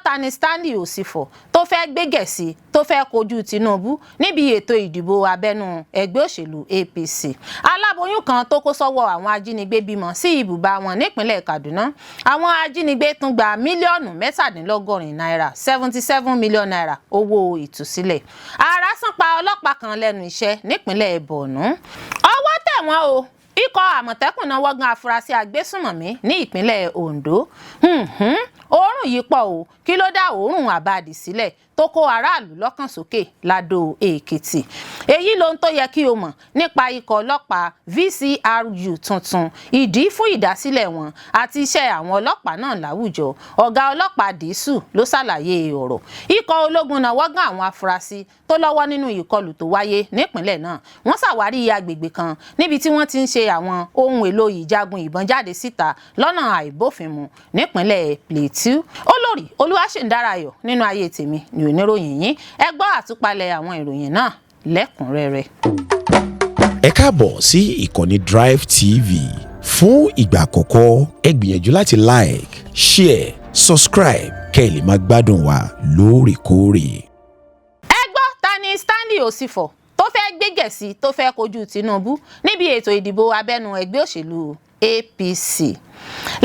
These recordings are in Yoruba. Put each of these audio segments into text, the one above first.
ta ni Stanley Osifo tó fẹ́ gbégẹ̀sí tó fẹ́ kojú Tinubu níbi ètò ìdìbò abẹ́nú ẹgbẹ́ òṣèlú APC. Aláboyún kan tó kó sọ́wọ́ àwọn ajínigbé bímọ sí ibùba wọn nípínlẹ̀ Kaduna. Àwọn ajínigbé tún gba mílíọ̀nù $170 77 million naira owó ìtúsílẹ̀. Ààrá sán pa ọlọ́pàá kan lẹ́nu iṣẹ́ nípínlẹ̀ Borno. Ọwọ́ tẹ̀ wọ́n o. Ikọ̀ Àmọ̀tẹ́kùn náà wọ́gán afurasí agbésùnmọ̀mí ní ìpínlẹ̀ Ondo. Òórùn yìí pọ̀ o, kí ló dá òórùn àbàdì sílẹ̀ tó kó aráàlú lọ́kàn sókè l'Adó Èkìtì. Èyí lohun tó yẹ kí o mọ̀ nípa ikọ̀ ọlọ́pàá VCRU tuntun, ìdí fún ìdásílẹ̀ wọn àti iṣẹ́ àwọn ọlọ́pàá náà láwùjọ. Ọ̀gá ọlọ́pàá Dìísù ló ṣàlàyé ọ̀rọ̀. Ikọ̀ ológun náà wọ́gán àwọn afurasí tó lọ́wọ́ nínú ìkọlù tó wáyé nípínlẹ̀ náà. Wọ́n ṣàwárí agbègbè kan níbi tí wọ́n ti ń ṣe àwọn ohun èlò ìjagun ìbọn jáde síta lọ́nà àìbófinmu nípínlẹ̀ Plateau. Olórí Olúwaṣèǹdárayọ̀ nínú ayé tèmi ni oníròyìn yín. Ẹ gbọ́ àtúpalẹ̀ àwọn ìròyìn náà lẹ́kùnrẹ́rẹ́. Ẹ káàbọ̀ sí ìkànnì Drive TV. Fún ìgbà àkọ́kọ́, ẹ gbìyànjú láti like, share, subscribe kẹ́ ẹ lè máa gbádùn wa lóòrèkóòrè. Ẹ gbọ́ ta ni Stanley Osifo tó fẹ́ gbégẹ̀sí tó fẹ́ kojú Tinubu níbi ètò ìdìbò abẹ́nú ẹgbẹ́ òṣèlú APC.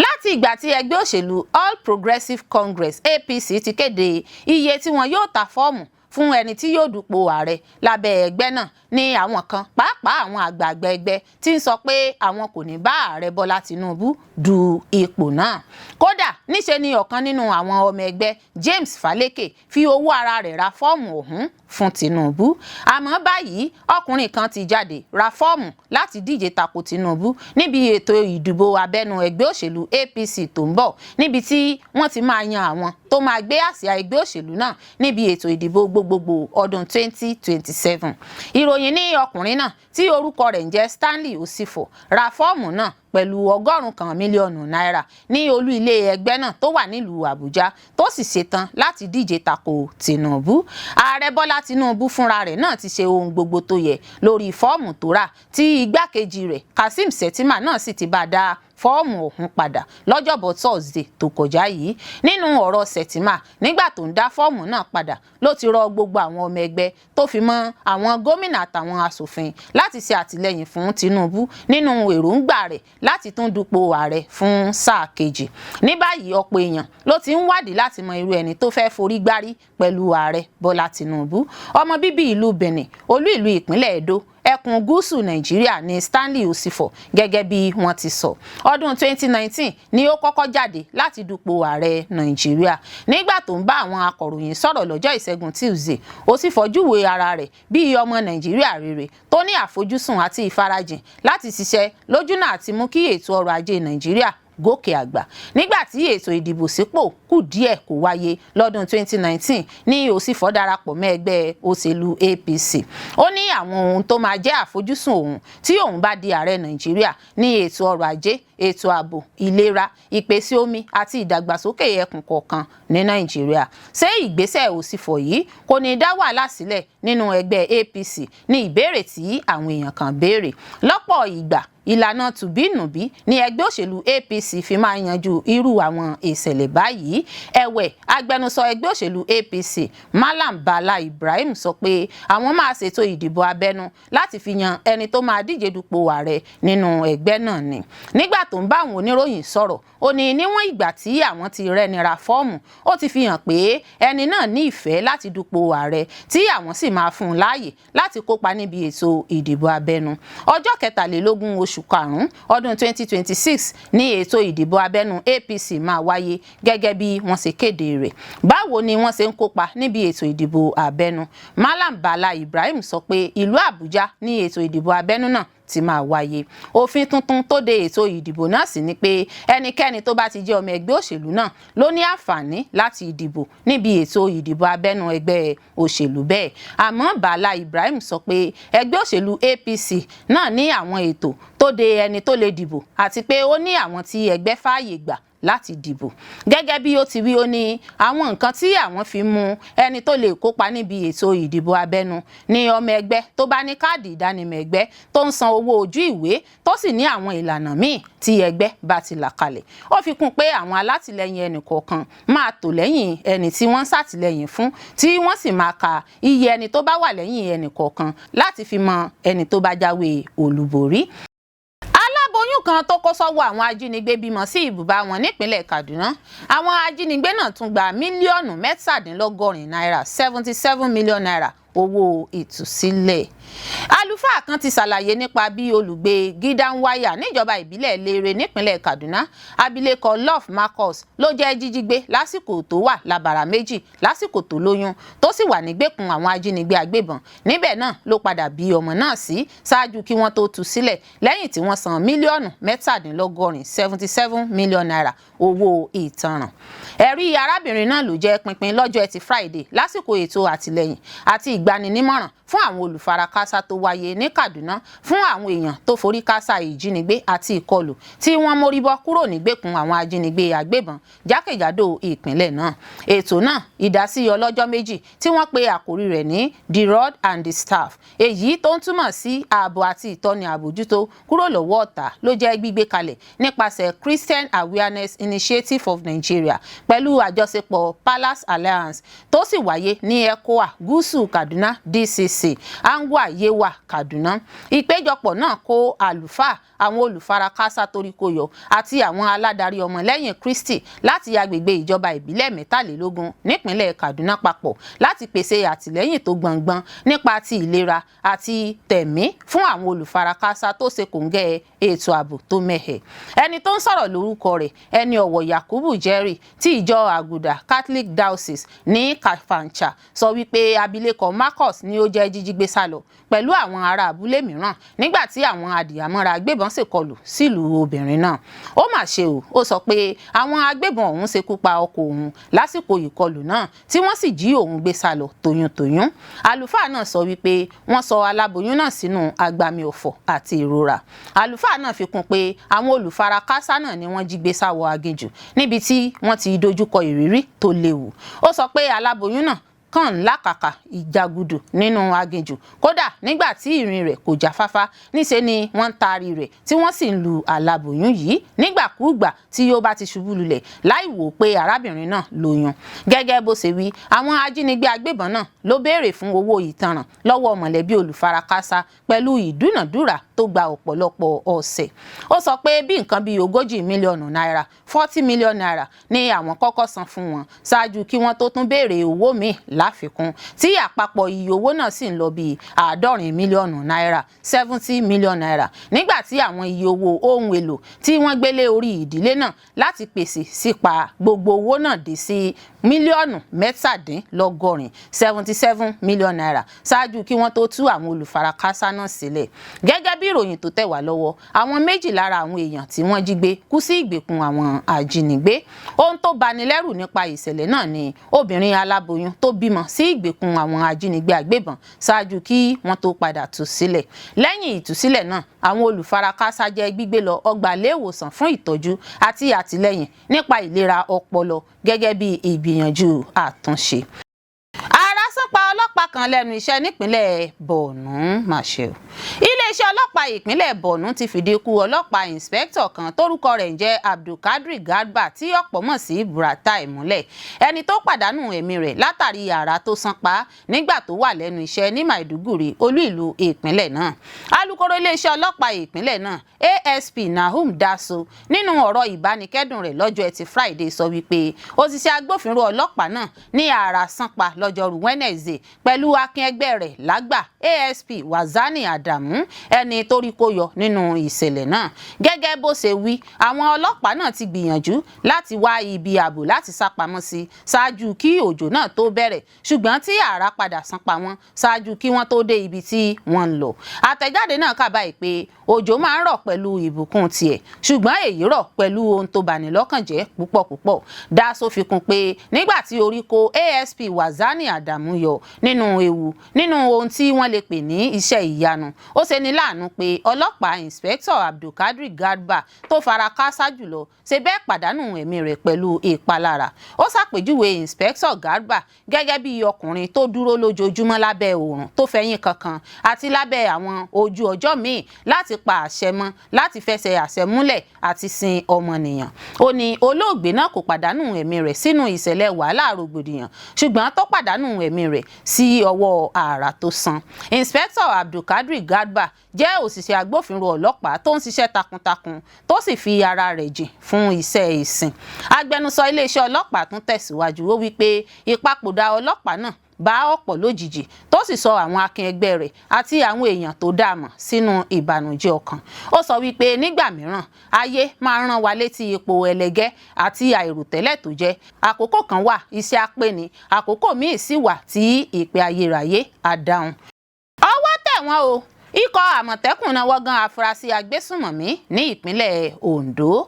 Láti ìgbà tí ẹgbẹ́ òṣèlú All Progressives Congress APC ti kéde iye tí wọn yóò ta fọ́ọ̀mù fún ẹni tí yóò dupò ààrẹ lábẹ́ ẹgbẹ́ náà ní àwọn kan pàápàá àwọn àgbààgbà ẹgbẹ́ tí ń sọ pé àwọn kò ní bá ààrẹ Bọ́lá Tinubu du ipò náà. Kódà níṣe ni ọ̀kan nínú àwọn ọmọ ẹgbẹ́ James Faleke fi owó ara rẹ̀ ra fọ́ọ̀mù ọ̀hún fún Tinubu. Àmọ́ báyìí ọkùnrin kan ti jáde ra fọ́ọ̀mù láti díje tako Tinubu níbi ètò ìdìbò abẹ́nú ẹgbẹ́ òṣèlú APC tó ń bọ̀, níbi tí wọ́n ti máa yan àwọn tó máa gbé àsíá ẹgbẹ́ òṣèlú náà níbi ètò ìdìbò gbogbogbò ọdún 2027. Ìròyìn ní ọkùnrin náà tí orúkọ rẹ̀ ń jẹ́ Stanley Osifo ra fọ́ọ̀mù náà pẹ̀lú $100 mílíọ̀nù ní olú ilé ẹgbẹ́ náà tó wà nílùú Àbújá tó sì ṣetán láti díje tako Tinubu. Ààrẹ Bọ́lá Tinubu fúnra rẹ̀ náà ti ṣe ohun gbogbo tó yẹ lórí fọ́ọ̀mù tó rà, tí igbákejì rẹ̀ Kasim Shettima náà sì ti bá dá fọ́ọ̀mù ọ̀hún padà lọ́jọ́bọ̀ Thursday tó kọjá yìí. Nínú ọ̀rọ̀ Shettima nígbà tó ń dá fọ́ọ̀mù náà padà ló ti rọ gbogbo àwọn ọmọ ẹgbẹ́ tó fi mọ́ àwọn gómìnà àtàwọn aṣòfin láti ṣe àtìlẹ́yìn fún Tinubu nínú èròǹgbà rẹ̀ láti tún dupò ààrẹ fún sáà kejì. Ní báyìí ọ̀pọ̀ èèyàn ló ti ń wádìí láti mọ irú ẹni tó fẹ́ forí gbárí pẹ̀lú ààrẹ Bọ́lá Tinubu. Ọmọ bíbí ìlú Benin, olú ìlú ìpínlẹ̀ Edo, ẹkùn gúúsù Nàìjíríà ní Stanley Osifo gẹ́gẹ́ bí wọ́n ti sọ. Ọdún 2019 ni ó kọ́kọ́ jáde láti dupò ààrẹ Nàìjíríà. Nígbà tó ń bá àwọn akọ̀ròyìn sọ̀rọ̀ lọ́jọ́ Ìṣẹ́gun Tuesday, Osifo júwe ara rẹ̀ bí ọmọ Nàìjíríà rere tó ní àfojúsùn àti ìfarajìn láti ṣiṣẹ́ lójúnà àti mú kí ètò ọrọ̀ ajé Nàìjíríà gòkè àgbà. Nígbà tí ètò ìdìbò sípò kù díẹ̀ kó wáyé lọ́dún 2019 ní Osifo darapọ̀ mọ́ ẹgbẹ́ òṣèlú APC. Ó ní àwọn ohun tó máa jẹ́ àfojúsùn òun tí òun bá di ààrẹ Nàìjíríà ní ètò ọrọ̀ ajé, ètò ààbò, ìlera, ìpèsè omi àti ìdàgbàsókè ẹkùn kọ̀ọ̀kan ní Nàìjíríà. Ṣé ìgbésẹ̀ Osifo yìí kò ní dá wàhálà sílẹ̀ nínú ẹgbẹ́ APC ní ìbéèrè tí àwọn èèyàn kan béèrè. Lọ́pọ̀ ìgbà ìlànà tùbínùbí ní ẹgbẹ́ òṣèlú APC fi máa yanjú irú àwọn ìṣẹ̀lẹ̀ báyìí. Ẹ̀wẹ̀, agbẹnusọ ẹgbẹ́ òṣèlú APC Malam Bala Ibrahim sọ pé àwọn máa ṣètò ìdìbò abẹ́nú láti fi yan ẹni tó máa díje dupò ààrẹ nínú ẹgbẹ́ náà ni. Nígbà tó ń bá àwọn oníròyìn sọ̀rọ̀, ó ní níwọ̀n ìgbà tí àwọn ti rẹ́ni ra fọ́ọ̀mù, ó ti fi hàn pé ẹni náà ní ìfẹ́ láti dupò ààrẹ tí àwọn sì máa fún un láàyè láti kópa níbi ètò ìdìbò abẹ́nú. Ọjọ́ 23 oṣù karùn-ún ọdún 2026 ní ètò ìdìbò abẹ́nú APC máa wáyé gẹ́gẹ́ bí wọ́n ṣe kéde rẹ̀. Báwo ni wọ́n ṣe ń kópa níbi ètò ìdìbò abẹ́nú? Malam Bala Ibrahim sọ pé ìlú Àbújá ní ètò ìdìbò abẹ́nú náà ti máa wáyé. Òfin tuntun tó de ètò ìdìbò náà sì ni pé ẹnikẹ́ni tó bá ti jẹ́ ọmọ ẹgbẹ́ òṣèlú náà ló ní àǹfààní láti dìbò níbi ètò ìdìbò abẹ́nú ẹgbẹ́ òṣèlú bẹ́ẹ̀. Àmọ́ Bala Ibrahim sọ pé ẹgbẹ́ òṣèlú APC náà ní àwọn ètò tó de ẹni tó lè dìbò àti pé ó ní àwọn tí ẹgbẹ́ fààyè gbà láti dìbò. Gẹ́gẹ́ bí ó ti wí, ó ní àwọn nǹkan tí àwọn fi mú ẹni tó lè kópa níbi ètò ìdìbò abẹ́nú ní ọmọ ẹgbẹ́ tó bá ní káàdì ìdánimọ̀ ẹgbẹ́ tó ń san owó ojú ìwé tó sì ní àwọn ìlànà míì tí ẹgbẹ́ bá ti là kalẹ̀. Ó fi kún pé àwọn alátìlẹyìn ẹnìkọ̀ọ̀kan máa tò lẹ́yìn ẹni tí wọ́n ń ṣàtìlẹyìn fún tí wọ́n sì máa ka iye ẹni tó bá wà lẹ́yìn ẹnìkọ̀ọ̀kan láti fi mọ ẹni tó bá jáwé olúborí. Aláboyún kan tó kó sọ́wọ́ àwọn ajínigbé bímọ sí ibùba wọn nípínlẹ̀ Kaduna. Àwọn ajínigbé náà tún gba mílíọ̀nù mẹ́tàdínlọ́gọ́rin náírà 77 million naira owó ìtúsílẹ̀. Àlùfáà kan ti ṣàlàyé nípa bí olùgbé Gidanwaya níjọba ìbílẹ̀ Lere nípínlẹ̀ Kaduna, abilékọ Love Marcus ló jẹ́ jíjígbé lásìkò tó wà lábàrá méjì lásìkò tó lóyún tó sì wà nígbèkùn àwọn ajínigbé agbébọn. Níbẹ̀ náà ló padà bí ọmọ náà sí ṣáájú kí wọ́n tó tú sílẹ̀ lẹ́yìn tí wọ́n san mílíọ̀nù mẹ́tàdínlọ́gọ́rin 77 million naira owó ìtanràn. Ẹ̀rí arábìnrin náà ló jẹ́ pínpín lọ́jọ́ Ẹtì Friday lásìkò ètò àtìlẹ́yìn àti ìgbaninímọ̀ràn fún àwọn olùfarakásá tó wáyé ní Kaduna fún àwọn èèyàn tó forí kásá ìjínigbé àti ìkọlù tí wọ́n mórí bọ́ kúrò nígbèkùn àwọn ajínigbé agbébọn jákèjádò ìpínlẹ̀ náà. Ètò náà, ìdásí ọlọ́jọ́ méjì tí wọ́n pe àkórí rẹ̀ ní The Rod and the Staff, èyí tó ń túmọ̀ sí ààbò àti ìtọ́ni àbójútó kúrò lọ́wọ́ ọ̀tá, ló jẹ́ gbígbé kalẹ̀ nípasẹ̀ Christian Awareness Initiative of Nigeria pẹ̀lú àjọṣepọ̀ Palace Alliance tó sì wáyé ní ECWA Gúúsù Kaduna DCC Angwa Yewa Kaduna. Ìpéjọpọ̀ náà kó àlùfáà, àwọn olùfarakásá toríkoyọ̀ àti àwọn aládarí ọmọlẹ́yìn Kristi láti agbègbè ìjọba ìbílẹ̀ 23 nípínlẹ̀ Kaduna papọ̀ láti pèsè àtìlẹ́yìn tó gbọ̀ngbọ̀n nípa ti ìlera àti tẹ̀mí fún àwọn olùfarakásá tó ṣe kòǹgẹ́ ètò ààbò tó mẹ́hẹ̀. Ẹni tó ń sọ̀rọ̀ lórúkọ rẹ̀, ẹni ọ̀wọ̀ Yakubu Jerry ti ìjọ Àgùdà Catholic Diocese ní Kafancha sọ wípé abilékọ Marcus ni ó jẹ́ jíjígbé sálọ pẹ̀lú àwọn ará abúlé mìíràn nígbà tí àwọn adìyàmọ́ra agbébọn ṣèkọlù sílùú obìnrin náà. Ó mà ṣe o, ó sọ pé àwọn agbébọn ọ̀hún ṣekú pa ọkọ òun lásìkò ìkọlù náà tí wọ́n sì jí òun gbé sálọ toyúntoyún. Àlùfáà náà sọ wípé wọ́n sọ aláboyún náà sínú agbami ọ̀fọ̀ àti ìrora. Àlùfáà náà fi kún pé àwọn olùfarakásá náà ni wọ́n jí gbé sáwọ aginjù níbi tí wọ́n ti dojúkọ ìrírí tó léwu. Ó sọ pé aláboyún náà kàn lákàkà ìjàgùdù nínú aginjù, kódà nígbà tí ìrìn rẹ̀ kò jáfáfá níṣe ni wọ́n ń taari rẹ̀ tí wọ́n sì ń lu aláboyún yìí nígbàkúùgbà tí ó bá ti ṣubú lulẹ̀ láì wò pé arábìnrin náà lóyún. Gẹ́gẹ́ bó ṣe wí, àwọn ajínigbé agbébọn náà ló béèrè fún owó ìtanràn lọ́wọ́ mọ̀lẹ́bí olùfarakásá pẹ̀lú ìdúnàdúrà tó gba ọ̀pọ̀lọpọ̀ ọ̀sẹ̀. Ó sọ pé bí nǹkan bíi 40 mílíọ̀nù náírà 40 million naira ni àwọn kọ́kọ́ san fún wọn ṣáájú kí wọ́n tó tún béèrè owó míì láfikún, tí àpapọ̀ iye owó náà sì ń lọ bíi 70 mílíọ̀nù náírà 70 million naira, nígbà tí àwọn iye owó ohun èlò tí wọ́n gbélé orí ìdílé náà láti pèsè sí pa gbogbo owó náà dé sí mílíọ̀nù mẹ́tàdínlọ́gọ́rin 77 million naira ṣáájú kí wọ́n tó tú àwọn olùfarakásá náà sílẹ̀. Gẹ́gẹ́ bí ìròyìn tó tẹ̀ wá lọ́wọ́, àwọn méjì lára àwọn èèyàn tí wọ́n jí gbé kú sí ìgbèkùn àwọn ajínigbé. Ohun tó bani lẹ́rù nípa ìṣẹ̀lẹ̀ náà ni obìnrin aláboyún tó bímọ sí ìgbèkùn àwọn ajínigbé agbébọn ṣáájú kí wọ́n tó padà tú sílẹ̀. Lẹ́yìn ìtúsílẹ̀ náà, àwọn olùfarakásá jẹ́ gbígbé lọ ọgbà ilé-ìwòsàn fún ìtọ́jú àti àtìlẹ́yìn nípa ìlera ọpọlọ gẹ́gẹ́ bí ìgbìyànjú àtúnṣe. Pa ọlọ́pàá kan lẹ́nu iṣẹ́ nípínlẹ̀ Borno máṣe. Iléeṣẹ́ ọlọ́pàá ìpínlẹ̀ Borno ti fìdí ikú ọlọ́pàá ìǹspẹ́kítọ̀ kan tórúkọ rẹ̀ ń jẹ́ Abdulkadir Garba tí ọ̀pọ̀ mọ̀ sí Buratai múlẹ̀, ẹni tó pàdánù ẹ̀mí rẹ̀ látàrí àrá tó sán pa nígbà tó wà lẹ́nu iṣẹ́ ní Maiduguri, olú ìlú ìpínlẹ̀ náà. Alukoro iléeṣẹ́ ọlọ́pàá ìpínlẹ̀ náà ASP Nahum Daso nínú ọ̀rọ̀ ìbánikẹ́dùn rẹ̀ lọ́jọ́ Ẹtì Friday sọ wípé òṣìṣẹ́ agbófinró ọlọ́pàá náà ní àrá sán pa lọ́jọ́rú Wednesday pẹ̀lú akin ẹgbẹ́ rẹ̀ lágbà ASP Wazani Adamu, ẹni tó rí kó yọ nínú ìṣẹ̀lẹ̀ náà. Gẹ́gẹ́ bó ṣe wí, àwọn ọlọ́pàá náà ti gbìyànjú láti wá ibi ààbò láti sá pamọ́ sí ṣáájú kí òjò náà tó bẹ̀rẹ̀, ṣùgbọ́n tí àrá padà sán pa wọ́n ṣáájú kí wọ́n tó dé ibi tí wọ́n ń lọ. Àtẹ̀jáde náà kà báyìí pé òjò máa ń rọ̀ pẹ̀lú ìbùkún tiẹ̀, ṣùgbọ́n èyí rọ̀ pẹ̀lú ohun tó bani lọ́kàn jẹ́ púpọ̀. Daso fi kún pé nígbà tí orí kó ASP Wazani Adamu yọ nínú ewu nínú ohun tí wọ́n lè pè ní iṣẹ́ ìyanu. Ó ṣe ní láàánú pé ọlọ́pàá Inspector Abdulkadir Garba tó fara káásá jùlọ ṣe bẹ́ẹ̀ pàdánù ẹ̀mí rẹ̀ pẹ̀lú ìpalára. Ó ṣàpèjúwe Inspector Garba gẹ́gẹ́ bí ọkùnrin tó dúró lójoojúmọ́ lábẹ́ oòrùn tó fẹ̀yìn kankan àti lábẹ́ àwọn ojú ọjọ́ míì láti pa àṣẹ mọ́, láti fẹsẹ̀ àṣẹ múlẹ̀ àti sin ọmọnìyàn. Ó ní olóògbé náà kò pàdánù ẹ̀mí rẹ̀ sínú ìṣẹ̀lẹ̀ wàhálà rògbòdìyàn, ṣùgbọ́n tó pàdánù ẹ̀mí rẹ̀ sí ọwọ́ ààrà tó san. Inspector Abdulkadir Garba jẹ́ òṣìṣẹ́ agbófinró ọlọ́pàá tó ń ṣiṣẹ́ takuntakun tó sì fi ara rẹ̀ jìn fún iṣẹ́ ìsìn. Agbẹnusọ iléeṣẹ́ ọlọ́pàá tún tẹ̀síwájú ó wí pé ìpapòdà ọlọ́pàá náà bá ọ̀pọ̀ lójijì tó sì sọ àwọn akin ẹgbẹ́ rẹ̀ àti àwọn èèyàn tó dá mọ̀ sínú ìbànújẹ́ ọkàn. Ó sọ wípé nígbà mìíràn ayé máa ń rán wa létí ipò ẹlẹgẹ́ àti àìròtẹ́lẹ̀ tó jẹ́. Àkókò kan wà iṣẹ́ apẹ́ni, àkókò míì sì wà tí ìpè ayérayé á dáhùn. Ọwọ́ tẹ̀ wọ́n o, ikọ̀ Àmọ̀tẹ́kùn náà wọ́gán afurasí agbésùnmọ̀mí ní ìpínlẹ̀ Ondo.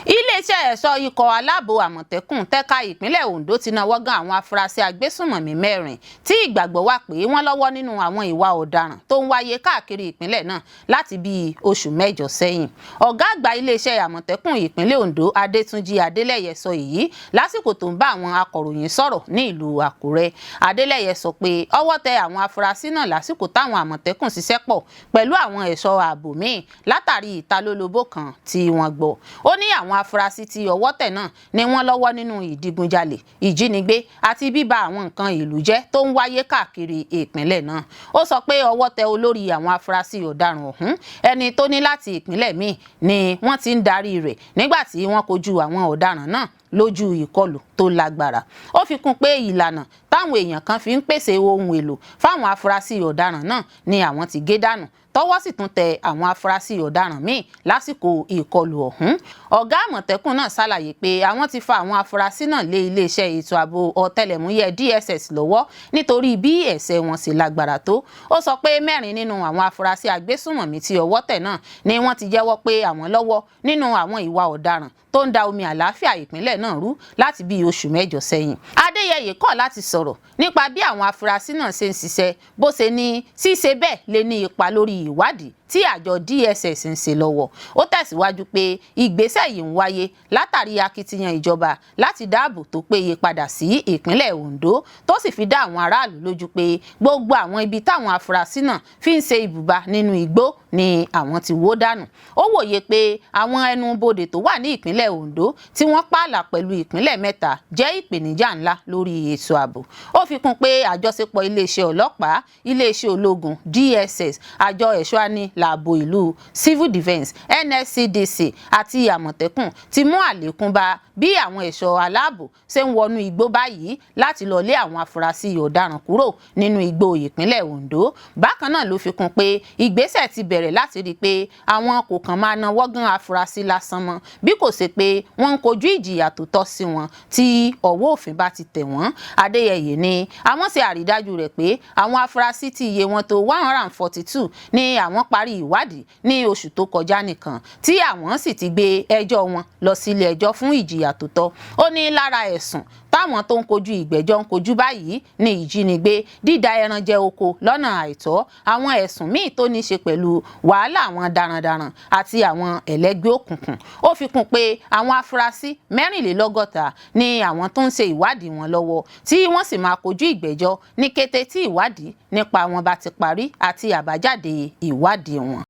Iléeṣẹ́ ẹ̀ṣọ́ ikọ̀ aláàbò Àmọ̀tẹ́kùn tẹ́ka ìpínlẹ̀ Ondo ti náwó gan àwọn afurasí agbésùnmọ̀mí 4 tí ìgbàgbọ́ wà pé wọ́n lọ́wọ́ nínú àwọn ìwà ọ̀daràn tó ń wáyé káàkiri ìpínlẹ̀ náà láti bí oṣù 8 sẹ́yìn. Ọ̀gá àgbà iléeṣẹ́ Àmọ̀tẹ́kùn ìpínlẹ̀ Ondo Adétúnjí Adélẹ́yẹ sọ èyí lásìkò tó ń bá àwọn akọ̀ròyìn sọ̀rọ̀ ní ìlú Àkúrẹ́. Adélẹ́yẹ sọ pé ọwọ́ tẹ àwọn afurasí náà lásìkò táwọn Àmọ̀tẹ́kùn ṣiṣẹ́ pọ̀ pẹ̀lú àwọn ẹ̀ṣọ́ ààbò míì látàrí ìtalólobó kan tí wọ́n gbọ́. Ó ní àwọn afurasí tí ọwọ́ tẹ̀ náà ni wọ́n lọ́wọ́ nínú ìdigunjalè, ìjínigbé àti bíba àwọn nǹkan ìlú jẹ́ tó ń wáyé káàkiri ìpínlẹ̀ náà. Ó sọ pé ọwọ́ tẹ olórí àwọn afurasí ọ̀daràn ọ̀hún, ẹni tó ní láti ìpínlẹ̀ míì ni wọ́n ti ń darí rẹ̀ nígbà tí wọ́n kojú àwọn ọ̀daràn náà lójú ìkọlù tó lágbára. Ó fi kún pé ìlànà táwọn èèyàn kan fi ń pèsè ohun èlò fáwọn afurasí ọ̀daràn náà ni àwọn ti gé dànù. Tọ́wọ́ sì tún tẹ àwọn afurasí ọ̀daràn míì lásìkò ìkọlù ọ̀hún. Ọ̀gá Àmọ̀tẹ́kùn náà ṣàlàyé pé àwọn ti fa àwọn afurasí náà lé iléeṣẹ́ ètò ààbò ọ̀tẹlẹ̀múyẹ́ DSS lọ́wọ́ nítorí bí ẹ̀ṣẹ̀ wọn sì lágbára tó. Ó sọ pé 4 nínú àwọn afurasí agbésùnmọ̀mí tí ọwọ́ tẹ̀ náà ni wọ́n ti jẹ́wọ́ pé àwọn lọ́wọ́ nínú àwọn ìwà ọ̀daràn tó ń da omi àlàáfíà ìpínlẹ̀ náà rú láti bí oṣù 8 sẹ́yìn. Adéyẹyè kọ̀ láti sọ̀rọ̀ nípa bí àwọn afurasí náà ṣe ń ṣiṣẹ́, bó ṣe ní ṣíṣe bẹ́ẹ̀ lè ní ipa lórí ìwádìí tí àjọ DSS ń ṣe lọ́wọ́. Ó tẹ̀síwájú pé ìgbésẹ̀ yìí ń wáyé látàrí akitiyan ìjọba láti dáàbò tó péye padà sí ìpínlẹ̀ Ondo, tó sì fi dá àwọn aráàlú lójú pé gbogbo àwọn ibi táwọn afurasí náà fi ń ṣe ibùba nínú igbó ni àwọn ti wó dànù. Ó wòye pé àwọn ẹnubodè tó wà ní ìpínlẹ̀ Ondo tí wọ́n pààlà pẹ̀lú ìpínlẹ̀ 3 jẹ́ ìpèníjà ńlá lórí ètò ààbò. Ó fi kún pé àjọṣepọ̀ iléeṣẹ́ ọlọ́pàá, iléeṣẹ́ ológun, DSS, àjọ ẹ̀ṣọ́ àníláàbò ìlú, Civil Defence, NSCDC àti Àmọ̀tẹ́kùn ti mú àlékún bá bí àwọn ẹ̀ṣọ́ aláàbò ṣe ń wọnú igbó báyìí láti lọ lé àwọn afurasí ọ̀daràn kúrò nínú igbó ìpínlẹ̀ Ondo. Bákan náà ló fi kún pé ìgbésẹ̀ ti bẹ̀rẹ̀ láti rí i pé àwọn kò kàn máa nawọ́ gan afurasí lásán mọ́, bí kò ṣe pé wọ́n ń kojú ìjìyà tó tọ́ sí wọn tí ọwọ́ òfin bá ti tẹ̀ wọ́n. Adéyẹyè ní àwọn ṣe àrídájú rẹ̀ pé àwọn afurasí tí iye wọn tó 142 ni àwọn parí ìwádìí ní oṣù tó kọjá nìkan, tí àwọn sì ti gbé ẹjọ́ wọn lọ sílé ẹjọ́ fún ìjìyà tó tọ́. Ó ní lára ẹ̀sùn táwọn tó ń kojú ìgbẹ́jọ́ ń kojú báyìí ní ìjínigbé, dídá ẹran jẹ oko lọ́nà àìtọ́, àwọn ẹ̀sùn míì tó ní ṣe pẹ̀lú wàhálà àwọn darandaran àti àwọn ẹlẹ́gbẹ́ òkùnkùn. Ó fi kún pé àwọn afurasí 64 ni àwọn tó ń ṣe ìwádìí wọn lọ́wọ́, tí wọ́n sì máa kojú ìgbẹ́jọ́ ní kété tí ìwádìí nípa wọn bá ti parí àti àbájáde ìwádìí wọn.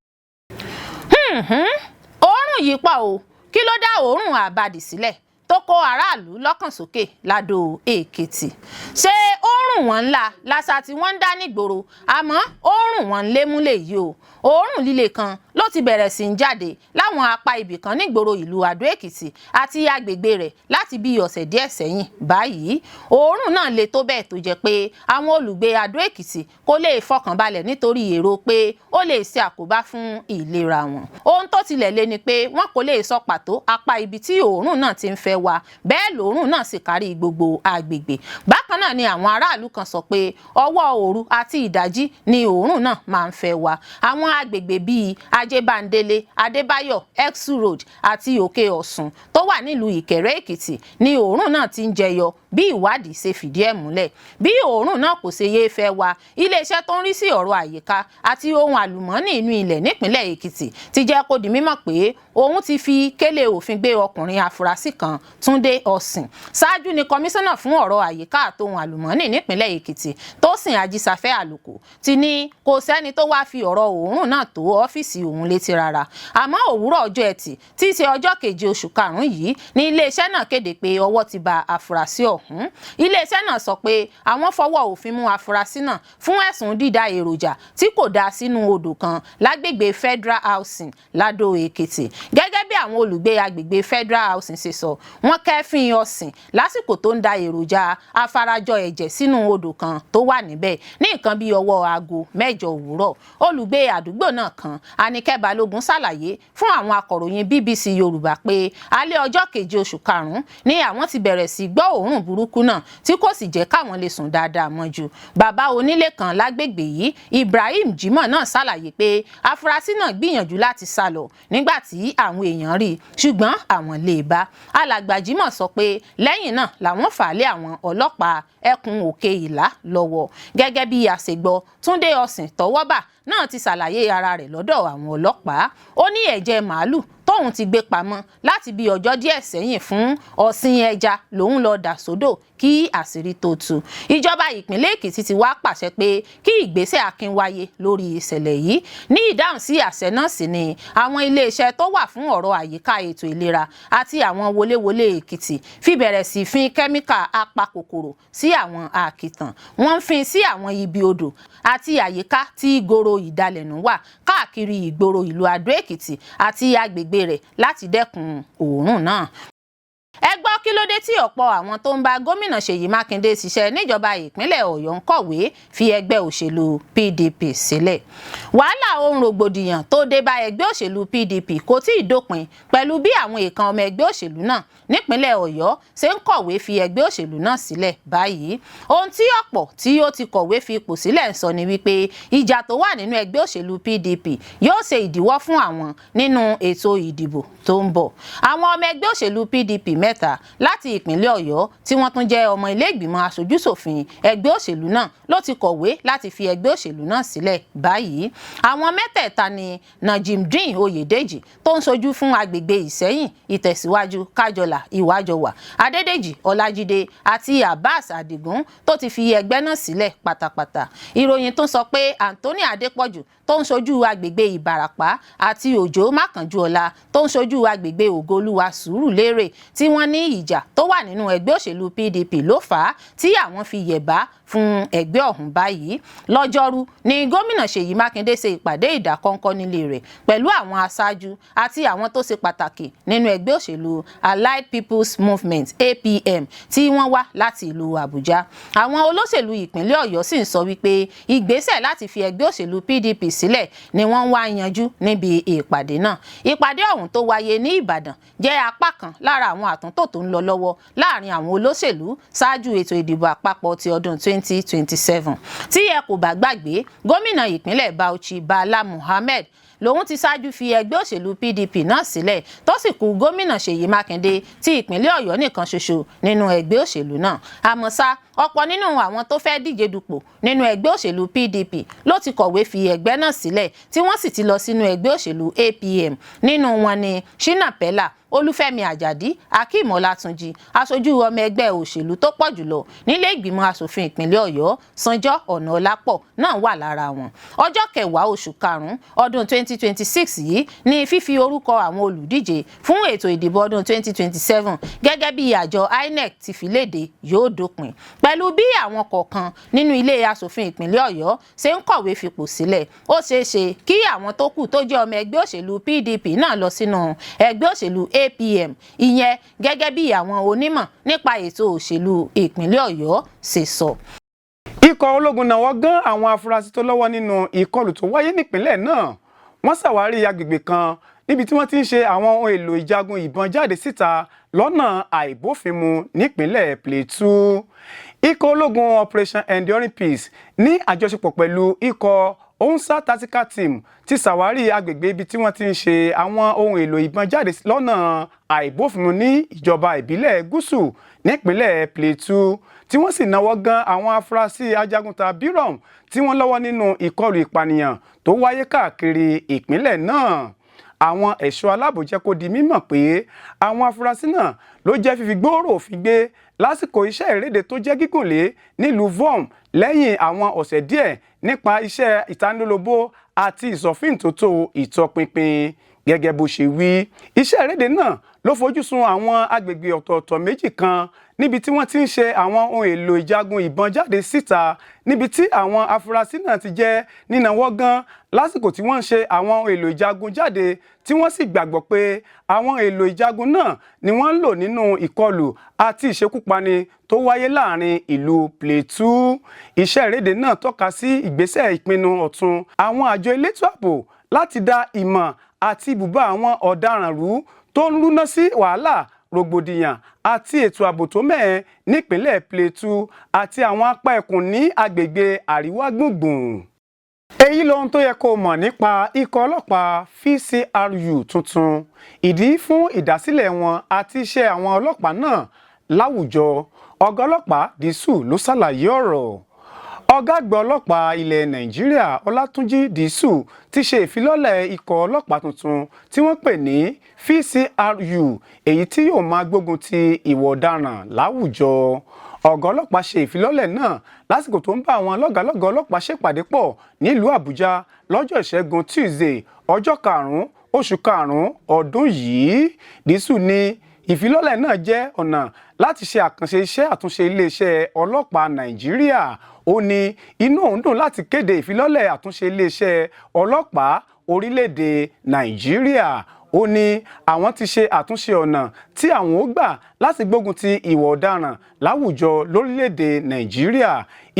Òórùn yìí pọ̀ o, kí ló dá òórùn àbàdì sílẹ̀ tó kó aráàlú lọ́kàn sókè l'Adó Èkìtì? Ṣé òórùn wọn ńlá lásà tí wọ́n ń dá nígboro, àmọ́ òórùn wọn lémúlẹ̀ yìí o. Òórùn líle kan ló ti bẹ̀rẹ̀ sí ń jáde láwọn apá ibì kan nígboro ìlú Adó Èkìtì àti agbègbè rẹ̀ láti bí ọ̀sẹ̀ díẹ̀ sẹ́yìn báyìí. Òórùn náà le tó bẹ́ẹ̀ tó jẹ́ pé àwọn olùgbé Adó Èkìtì kò lè fọkànbalẹ̀ nítorí èrò pé ó lè ṣe àkóbá fún ìlera wọn. Ohun tó tilẹ̀ le ni pé wọn kò lè sọ pàtó apá ibi tí òórùn náà ti ń fẹ́ wá, bẹ́ẹ̀ lòórùn náà sì kárí gbogbo agbègbè. Bákan náà ni àwọn aráàlú kan sọ pé ọwọ́ òru àti ìdájí ni òórùn náà máa ń fẹ́ wá. Àwọn àwọn agbègbè bíi Ajébándélé, Adébáyọ̀, Exu Road àti Òkè Ọ̀sùn tó wà nílùú Ìkẹrẹ́ Èkìtì ni òórùn náà ti ń jẹyọ bí ìwádìí ṣe fìdí ẹ̀ múlẹ̀. Bí òórùn náà kò ṣe yéé fẹ́ wá, iléeṣẹ́ tó ń rí sí ọ̀rọ̀ àyíká àti ohun àlùmọ́ọ́nì inú ilẹ̀ nípínlẹ̀ Èkìtì ti jẹ́ kó di mímọ̀ pé òun ti fi kélé òfin gbé ọkùnrin afurasí kan, Túndé Ọ̀sìn. Ṣáájú ni kọmíṣánná fún ọ̀rọ̀ àyíká àtohun àlùmọ́ọ́nì nípínlẹ̀ Èkìtì, Tósìn Ajísáfẹ́ Àlùkò, ti ní kò sẹ́ni tó wáá fi ọ̀rọ̀ òórùn náà tó ọ́fíìsì òun létí rárá. Àmọ́ òwúrọ̀ ọjọ́ Ẹtì tí í ṣe ọjọ́ keje oṣù karùn-ún yìí ni iléeṣẹ́ náà kéde pé ọwọ́ ti ba afurasí ọ̀hún. Iléeṣẹ́ náà sọ pé àwọn fọwọ́ òfin mú afurasí náà fún ẹ̀sùn dídá èròjà tí kò dá sínú odò kan lágbègbè Federal Housing Ládó Èkìtì. Gẹ́gẹ́ bí àwọn olùgbé agbègbè Federal Housing ṣe sọ, wọ́n kẹ́fín Ọ̀sìn lásìkò tó ń da èròjà afarajọ ẹ̀jẹ̀ sínú odò kan tó wà níbẹ̀ ní nǹkan bíi ọwọ́ aago 8 òwúrọ̀. Olùgbé àdúgbò náà kan, Àníkẹ́ Balógun, ṣàlàyé fún àwọn akọ̀ròyìn BBC Yorùbá pé alẹ́ ọjọ́ keje oṣù karùn-ún ni àwọn ti bẹ̀rẹ̀ sí gbọ́ òórùn burúkú náà tí kò sì jẹ́ káwọn lè sùn dáadáa mọ́jú. Bàbá onílé kan lágbègbè yìí, Ibrahim Jimoh, náà ṣàlàyé pé afurasí náà gbìyànjú láti sá lọ nígbà tí àwọn èèyàn rí i ṣùgbọ́n àwọn lè bá. Alàgbà Jimoh sọ pé lẹ́yìn náà làwọn fà á lé àwọn ọlọ́pàá ẹkùn Òkè Ìlá lọ́wọ́. Gẹ́gẹ́ bí àṣegbọ́, Túndé Ọ̀sìn tọ́wọ́ bà náà ti ṣàlàyé ara rẹ̀ lọ́dọ̀ àwọn ọlọ́pàá. Ó ní ẹ̀jẹ̀ màálù tóun ti gbé pamọ́ láti bí ọjọ́ díẹ̀ sẹ́yìn fún ọ̀sìn ẹja lòun lọ dà sódò kí àṣírí tó tú. Ìjọba ìpínlẹ̀ Èkìtì ti wá pàṣẹ pé kí ìgbésẹ̀ akin wáyé lórí ìṣẹ̀lẹ̀ yìí. Ní ìdáhùn sí àṣẹ náà sì ni àwọn iléeṣẹ́ tó wà fún ọ̀rọ̀ àyíká, ètò ìlera àti àwọn wọléwọlé Èkìtì fi bẹ̀rẹ̀ sí fín kẹ́míkà apakòkòrò sí àwọn àkìtàn. Wọ́n ń fín sí àwọn ibi odò àti àyíká tí ìgboro ìdalẹ̀nù wà káàkiri ìgboro ìlú Adó Èkìtì àti agbègbè rẹ̀ láti dẹ́kun òórùn náà. Ẹ gbọ́ kí ló dé tí ọ̀pọ̀ àwọn tó ń bá gómìnà Ṣèyí Mákindé ṣiṣẹ́ níjọba ìpínlẹ̀ Ọ̀yọ́ ń kọ̀wé fi ẹgbẹ́ òṣèlú PDP sílẹ̀. Wàhálà ohun rògbòdìyàn tó dé bá ẹgbẹ́ òṣèlú PDP kò tí ì dópin pẹ̀lú bí àwọn èèkàn ọmọ ẹgbẹ́ òṣèlú náà nípínlẹ̀ Ọ̀yọ́ ṣe ń kọ̀wé fi ẹgbẹ́ òṣèlú náà sílẹ̀ báyìí. Ohun tí ọ̀pọ̀ tí ó ti kọ̀wé fi ipò sílẹ̀ ń sọ ni wípé ìjà tó wà nínú ẹgbẹ́ òṣèlú PDP yóò ṣe ìdíwọ́ fún àwọn nínú ètò ìdìbò tó ń bọ̀. Àwọn ọmọ ẹgbẹ́ òṣèlú PDP mẹ́ta láti ìpínlẹ̀ Ọ̀yọ́ tí wọ́n tún jẹ́ ọmọ ilé ìgbìmọ̀ aṣojúṣòfin ẹgbẹ́ òṣèlú náà ló ti kọ̀wé láti fi ẹgbẹ́ òṣèlú náà sílẹ̀ báyìí. Àwọn mẹ́tẹ̀ẹ̀ta ni Najimdeen Oyèdèjì tó ń ṣojú fún agbègbè Ìṣẹ́yìn, Ìtẹ̀síwájú, Kájọlà, Ìwájọwà, Adédèjì Ọlájídé àti Abbas Adigun tó ti fi ẹgbẹ́ náà sílẹ̀ pátápátá. Ìròyìn tún sọ pé Anthony Adépọ̀jù tó ń ṣojú agbègbè Ìbàràpá àti Òjó Mákànjúọlá tó ń ṣojú agbègbè Ògoolúwa Sùúrùlérè tí wọ́n ní ìjà tó wà nínú ẹgbẹ́ òṣèlú PDP ló fà á tí àwọn fi yẹ̀bá fún ẹgbẹ́ ọ̀hún báyìí. Lọ́jọ́rú ni gómìnà Ṣèyí Mákindé ṣe ìpàdé ìdákọ́ńkọ́ nílé rẹ̀ pẹ̀lú àwọn aṣáájú àti àwọn tó ṣe pàtàkì nínú ẹgbẹ́ òṣèlú Allied People's Movement APM tí wọ́n wá láti ìlú Àbújá. Àwọn olóṣèlú ìpínlẹ̀ Ọ̀yọ́ sì ń sọ wípé ìgbésẹ̀ láti fi ẹgbẹ́ òṣèlú PDP sílẹ̀ ni wọ́n wá yanjú níbi ìpàdé náà. Ìpàdé ọ̀hún tó wáyé ní Ìbàdàn jẹ́ apá kan lára àwọn àtúntò tó ń lọ lọ́wọ́ láàrin àwọn olóṣèlú ṣáájú ètò ìdìbò àpapọ̀ ti ọdún 2027. Tí ẹ kò bá gbàgbé, gómìnà ìpínlẹ̀ Bauchi Bala Muhammed lòun ti ṣáájú fi ẹgbẹ́ òṣèlú PDP náà sílẹ̀ tó sì kù gómìnà Ṣèyí Mákindé ti ìpínlẹ̀ Ọ̀yọ́ nìkan ṣoṣo nínú ẹgbẹ́ òṣèlú náà. Àmọ́ ṣá, ọ̀pọ̀ nínú àwọn tó fẹ́ díje dupò nínú ẹgbẹ́ òṣèlú PDP ló ti kọ̀wé fi ẹgbẹ́ náà sílẹ̀ tí wọ́n sì ti lọ sínú ẹgbẹ́ òṣèlú APM. Nínú wọn ni Shina Pella, Olúfẹ́mi Àjàdí, Akeem Ọlátúnjí, aṣojú ọmọ ẹgbẹ́ òṣèlú tó pọ̀ jùlọ nílé ìgbìmọ̀ asòfin ìpínlẹ̀ Ọ̀yọ́, Sanjọ́ Ọ̀nàọlápọ̀ náà wà lára wọn. Ọjọ́ 10 oṣù karùn-ún ọdún 2026 yìí ni fífi orúkọ àwọn olùdíje fún ètò ìdìbò ọdún 2027 gẹ́gẹ́ bí àjọ INEC ti fi léde yóò dópin. Pẹ̀lú bí àwọn kọ̀ọ̀kan nínú ilé asòfin ìpínlẹ̀ Ọ̀yọ́ ṣe ń kọ̀wé fipò sílẹ̀, ó ṣeé ṣe kí àwọn tó kù tó jẹ́ ọmọ ẹgbẹ́ òṣèlú PDP náà lọ sínú ẹgbẹ́ òṣèlú APM, ìyẹn gẹ́gẹ́ bí àwọn onímọ̀ nípa ètò òṣèlú ìpínlẹ̀ Ọ̀yọ́ ṣe sọ. Ikọ̀ ológun náwó gán àwọn afurasí tó lọ́wọ́ nínú ìkọlù tó wáyé nípínlẹ̀ náà. Wọ́n ṣàwárí agbègbè kan níbi tí wọ́n ti ń ṣe àwọn ohun èlò ìjagun ìbọn jáde síta lọ́nà àìbófinmu nípínlẹ̀ Plateau. Ikọ̀ ológun Operation Enduring Peace ní àjọṣepọ̀ pẹ̀lú ikọ̀ onsa tactical team ti ṣàwárí agbègbè ibi tí wọ́n ti ń ṣe àwọn ohun èlò ìbọn jáde lọ́nà àìbófinmu ní ìjọba ìbílẹ̀ gúúsù nípínlẹ̀ Plateau tí wọ́n sì náwó gan àwọn afurasí ajagunta Birom tí wọ́n lọ́wọ́ nínú ìkọlù ìpànìyàn tó wáyé káàkiri ìpínlẹ̀ náà. Àwọn ẹ̀ṣọ́ aláàbò jẹ́ kó di mímọ̀ pé àwọn afurasí náà ló jẹ́ fífi gbòòrò òfin gbé lásìkò iṣẹ́ ìréde tó jẹ́ gígùnlé nílùú Vom lẹ́yìn àwọn ọ̀sẹ̀ díẹ̀ nípa iṣẹ́ ìtanilólobó àti ìsọfíntótó ìtọpinpin. Gẹ́gẹ́ bó ṣe wí, iṣẹ́ ìréde náà ló fojú sun àwọn agbègbè ọ̀tọ̀ọ̀tọ̀ méjì kan níbi tí wọ́n ti ń ṣe àwọn ohun èlò ìjagun ìbọn jáde síta níbi tí àwọn afurasí náà ti jẹ́ nínáwó gan lásìkò tí wọ́n ń ṣe àwọn ohun èlò ìjagun jáde tí wọ́n sì gbàgbọ́ pé àwọn èlò ìjagun náà ni wọ́n ń lò nínú ìkọlù àti ìṣekúpani tó wáyé láàrin ìlú Plateau. Iṣẹ́ ìréde náà tọ́ka sí ìgbésẹ̀ ìpinnu ọ̀tun àwọn àjọ elétò ààbò láti dá ìmọ̀ àti ibùbá àwọn ọ̀daràn rú tó ń rúná sí wàhálà rògbòdìyàn àti ètò ààbò tó mẹ́ẹ̀ nípínlẹ̀ Plateau àti àwọn apá ẹkùn ní agbègbè àríwá gbùngbùn. Èyí lohun tó yẹ kó mọ̀ nípa ikọ̀ ọlọ́pàá FCRU tuntun, ìdí fún ìdásílẹ̀ wọn àti iṣẹ́ àwọn ọlọ́pàá náà láwùjọ. Ọ̀gá ọlọ́pàá Disu ló ṣàlàyé ọ̀rọ̀. Ọ̀gá àgbà ọlọ́pàá ilẹ̀ Nàìjíríà Ọlátúnjí Disu ti ṣe ìfilọ́lẹ̀ ikọ̀ ọlọ́pàá tuntun tí wọ́n pè ní FCRU èyí tí yóò máa gbógun ti ìwà ọ̀daràn láwùjọ. Ọ̀gá ọlọ́pàá ṣe ìfilọ́lẹ̀ náà lásìkò tó ń bá àwọn lọ́gàálọ́gàá ọlọ́pàá ṣèpàdé pọ̀ nílùú Àbújá lọ́jọ́ Ìṣẹ́gun Tuesday ọjọ́ 5 oṣù karùn-ún ọdún yìí. Disu ní ìfilọ́lẹ̀ náà jẹ́ ọ̀nà láti ṣe àkànṣe iṣẹ́ àtúnṣe iléeṣẹ́ ọlọ́pàá Nàìjíríà. Ó ní inú òun dùn láti kéde ìfilọ́lẹ̀ àtúnṣe iléeṣẹ́ ọlọ́pàá orílẹ̀-èdè Nàìjíríà. Ó ní àwọn ti ṣe àtúnṣe ọ̀nà tí àwọn ó gbà láti gbógun ti ìwà ọ̀daràn láwùjọ lórílẹ̀-èdè Nàìjíríà.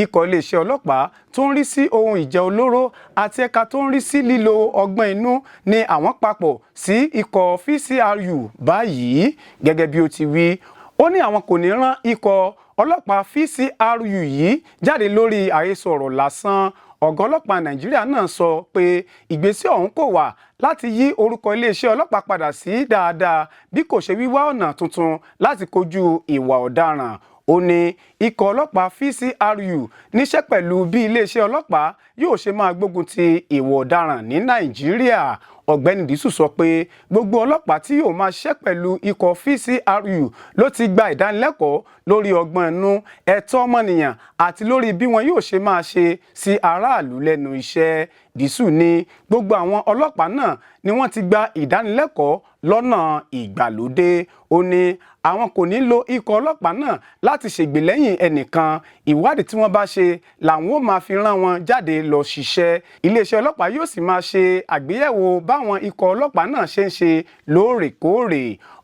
Ikọ̀ iléeṣẹ́ ọlọ́pàá tó ń rí sí ohun ìjà olóró àti ẹ̀ka tó ń rí sí lílo ọgbọ́n inú ni àwọn papọ̀ sí ikọ̀ FCRU báyìí. Gẹ́gẹ́ bí ó ti wí, ó ní àwọn kò ní rán ikọ̀ ọlọ́pàá FCRU yìí jáde lórí àhesọ ọ̀rọ̀ lásán. Ọ̀gá ọlọ́pàá Nàìjíríà náà sọ pé ìgbésẹ̀ ọ̀hún kò wà láti yí orúkọ iléeṣẹ́ ọlọ́pàá padà sí dáadáa bí kò ṣe wíwá ọ̀nà tuntun láti kojú ìwà ọ̀daràn. Ó ní ikọ̀ ọlọ́pàá FCRU níṣẹ́ pẹ̀lú bí iléeṣẹ́ ọlọ́pàá yóò ṣe máa gbógun ti ìwà ọ̀daràn ní Nàìjíríà. Ọ̀gbẹ́ni Disu sọ pé gbogbo ọlọ́pàá tí yóò máa ṣiṣẹ́ pẹ̀lú ikọ̀ FCRU ló ti gba ìdánilẹ́kọ̀ọ́ lórí ọgbọ́n inú, ẹ̀tọ́ ọmọnìyàn àti lórí bí wọn yóò ṣe máa ṣe sí aráàlú lẹ́nu iṣẹ́. Disu ní gbogbo àwọn ọlọ́pàá náà ni wọ́n ti gba ìdánilẹ́kọ̀ọ́ lọ́nà ìgbàlódé. Ó ní àwọn kò ní lo ikọ̀ ọlọ́pàá náà láti ṣègbè lẹ́yìn ẹnìkan. Ìwádìí tí wọ́n bá ṣe làwọn ó máa fi rán wọn jáde lọ ṣiṣẹ́. Iléeṣẹ́ ọlọ́pàá yóò sì máa ṣe àgbéyẹ̀wò báwọn ikọ̀ ọlọ́pàá náà ṣe ń ṣe lóòrèkóòrè.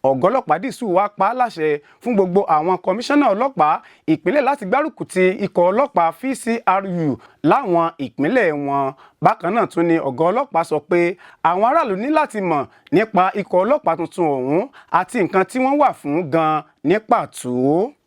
Ọ̀gá ọlọ́pàá Disu wá pa á láṣẹ fún gbogbo àwọn kọmíṣánná ọlọ́pàá ìpínlẹ̀ láti gbárùkù ti ikọ̀ ọlọ́pàá FCRU láwọn ìpínlẹ̀ wọn. Bákan náà tún ni ọ̀gá ọlọ́pàá sọ pé àwọn aráàlú ní láti mọ̀ nípa ikọ̀ ọlọ́pàá tuntun ọ̀hún àti nǹkan tí wọ́n wà fún gan-an ní pàtó.